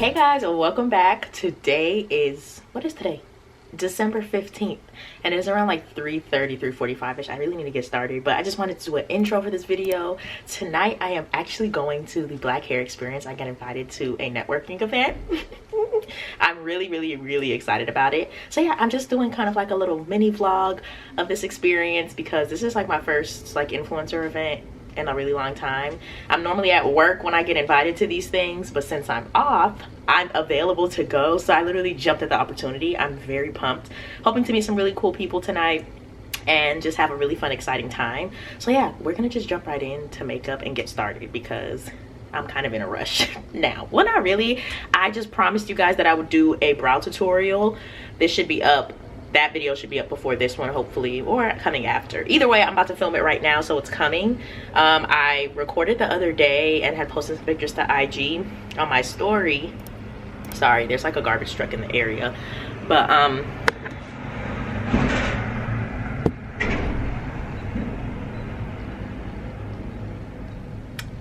Hey guys, welcome back. Today is, what is today? December 15th, and it's around like 3:30, 3:45ish. I really need to get started, but I just wanted to do an intro for this video. Tonight I am actually going to the Black Hair Experience. I got invited to a networking event. I'm really excited about it. So yeah, I'm just doing kind of like a little mini vlog of this experience because this is like my first like influencer event in a really long time. I'm normally at work when I get invited to these things, but since I'm off, I'm available to go. So I literally jumped at the opportunity. I'm very pumped, hoping to meet some really cool people tonight and just have a really fun, exciting time. So yeah, we're gonna just jump right into makeup and get started because I'm kind of in a rush now. Well, not really. I just promised you guys that I would do a brow tutorial. This should be up. That video should be up before this one, hopefully, or coming after. Either way, I'm about to film it right now, so it's coming. I recorded the other day and had posted some pictures to IG on my story. Sorry, there's like a garbage truck in the area. But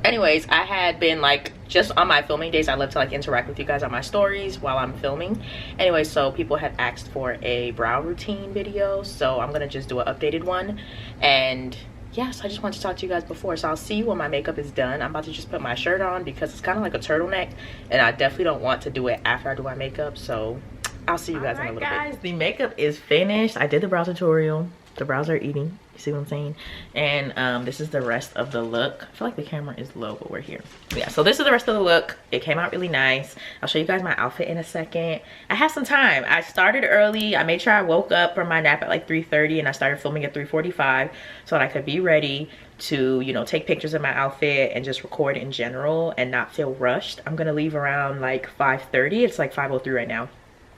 anyways, I had been like, just on my filming days, I love to like interact with you guys on my stories while I'm filming. Anyway, so people had asked for a brow routine video, so I'm gonna just do an updated one. And yes, I just wanted to talk to you guys before, so I'll see you when my makeup is done. I'm about to just put my shirt on because it's kind of like a turtleneck, and I definitely don't want to do it after I do my makeup, so I'll see you guys in a little bit. The makeup is finished. I did the brow tutorial. The brows are eating, you see what I'm saying? And this is the rest of the look. I feel like the camera is low, but we're here. Yeah, so this is the rest of the look. It came out really nice. I'll show you guys my outfit in a second. I had some time. I started early. I made sure I woke up from my nap at like 3:30 and I started filming at 3:45 so that I could be ready to, you know, take pictures of my outfit and just record in general and not feel rushed. I'm gonna leave around like 5:30. It's like 5:03 right now.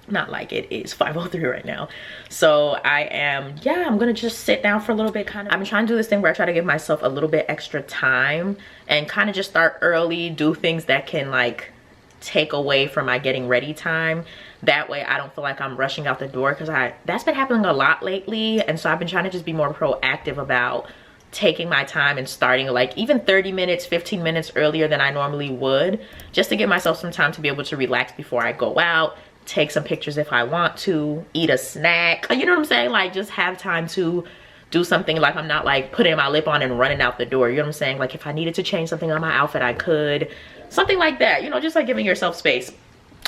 Not like it is 5:03 right now. So I'm gonna just sit down for a little bit. I've been trying to do this thing where I try to give myself a little bit extra time and kind of just start early, do things that can like take away from my getting ready time. That way I don't feel like I'm rushing out the door, because that's been happening a lot lately. And so I've been trying to just be more proactive about taking my time and starting like even 30 minutes 15 minutes earlier than I normally would, just to give myself some time to be able to relax before I go out, take some pictures if I want to, eat a snack, you know what I'm saying? Like just have time to do something. Like I'm not like putting my lip on and running out the door, you know what I'm saying? Like if I needed to change something on my outfit, I could, something like that, you know, just like giving yourself space.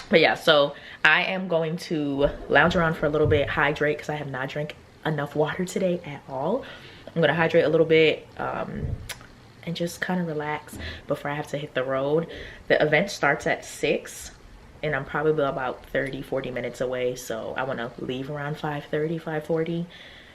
But yeah, so I am going to lounge around for a little bit, hydrate, because I have not drank enough water today at all. I'm gonna hydrate a little bit and just kind of relax before I have to hit the road. The event starts at 6 and I'm probably about 30-40 minutes away, so I want to leave around 5:30, 5:40,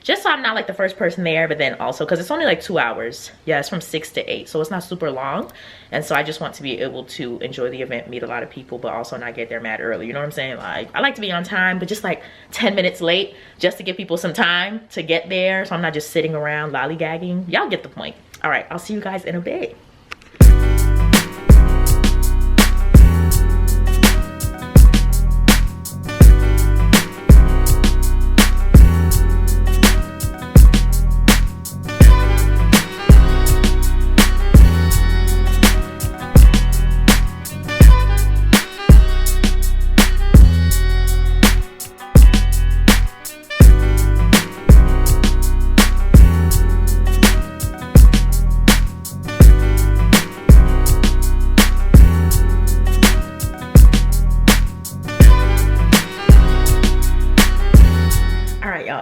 just so I'm not like the first person there. But then also because it's only like 2 hours. Yeah, it's from 6 to 8, so it's not super long, and so I just want to be able to enjoy the event, meet a lot of people, but also not get there mad early, you know what I'm saying? Like I like to be on time, but just like 10 minutes late, just to give people some time to get there, so I'm not just sitting around lollygagging. Y'all get the point. All right, I'll see you guys in a bit.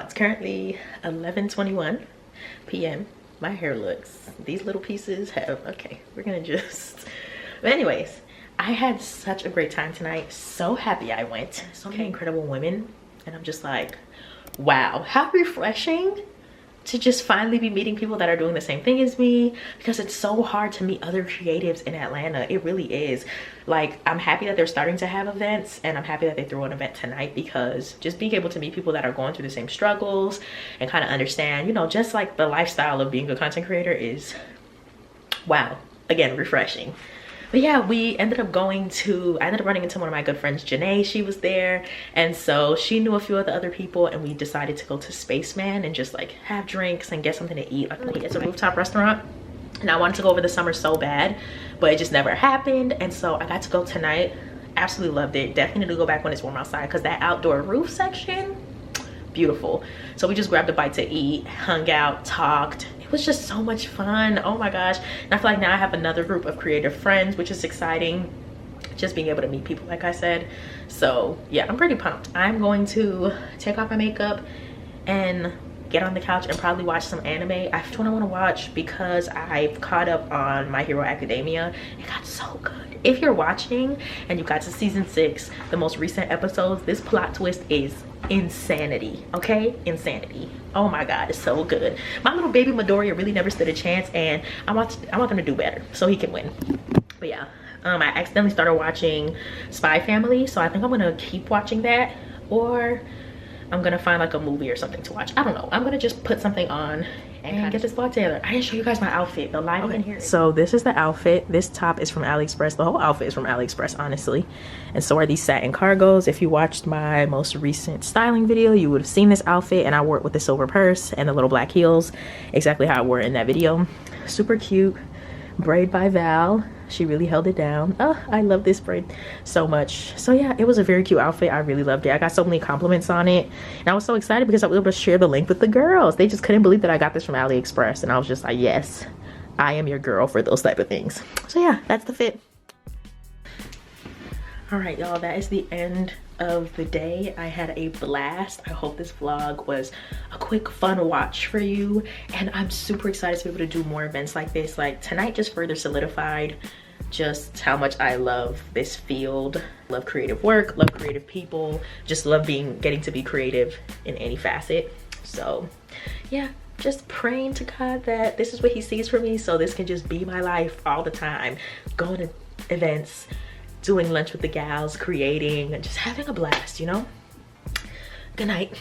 It's currently 11:21 p.m. My hair looks, these little pieces have, okay, we're gonna just, but anyways, I had such a great time tonight. So happy I went. So many incredible women, and I'm just like, wow, how refreshing to just finally be meeting people that are doing the same thing as me, because it's so hard to meet other creatives in Atlanta. It really is. Like, I'm happy that they're starting to have events, and I'm happy that they threw an event tonight, because just being able to meet people that are going through the same struggles and kind of understand, you know, just like the lifestyle of being a content creator is, wow, again, refreshing. But yeah, I ended up running into one of my good friends, Janae. She was there, and so she knew a few of the other people, and we decided to go to Spaceman and just like have drinks and get something to eat. Like, it's a rooftop restaurant, and I wanted to go over the summer so bad, but it just never happened. And so I got to go tonight absolutely loved it. Definitely need to go back when it's warm outside, because that outdoor roof section, beautiful. So we just grabbed a bite to eat, hung out, talked. It was just so much fun. Oh my gosh. And I feel like now I have another group of creative friends, which is exciting. Just being able to meet people, like I said. So yeah, I'm pretty pumped. I'm going to take off my makeup and get on the couch and probably watch some anime. I have one I want to watch because I've caught up on My Hero Academia. It got so good. If you're watching and you got to season 6, the most recent episodes, this plot twist is insanity. Okay, insanity. Oh my god, it's so good. My little baby Midoriya really never stood a chance, and I want them to do better so he can win. But yeah, I accidentally started watching Spy Family, so I think I'm gonna keep watching that, or I'm gonna find like a movie or something to watch. I don't know. I'm gonna just put something on and get this vlog together. I didn't show you guys my outfit. The light in here. So this is the outfit. This top is from AliExpress. The whole outfit is from AliExpress, honestly. And so are these satin cargos. If you watched my most recent styling video, you would have seen this outfit, and I wore it with the silver purse and the little black heels, exactly how I wore it in that video. Super cute. Braid by Val. She really held it down. Oh, I love this braid so much. So yeah, it was a very cute outfit. I really loved it. I got so many compliments on it, and I was so excited because I was able to share the link with the girls. They just couldn't believe that I got this from AliExpress, and I was just like, yes, I am your girl for those type of things. So yeah, that's the fit. All right, y'all, that is the end of the day. I had a blast. I hope this vlog was a quick fun watch for you, and I'm super excited to be able to do more events like this. Like tonight just further solidified just how much I love this field. Love creative work, love creative people, just love getting to be creative in any facet. So yeah, just praying to God that this is what he sees for me, so this can just be my life all the time. Going to events, doing lunch with the gals, creating, and just having a blast, you know? Good night.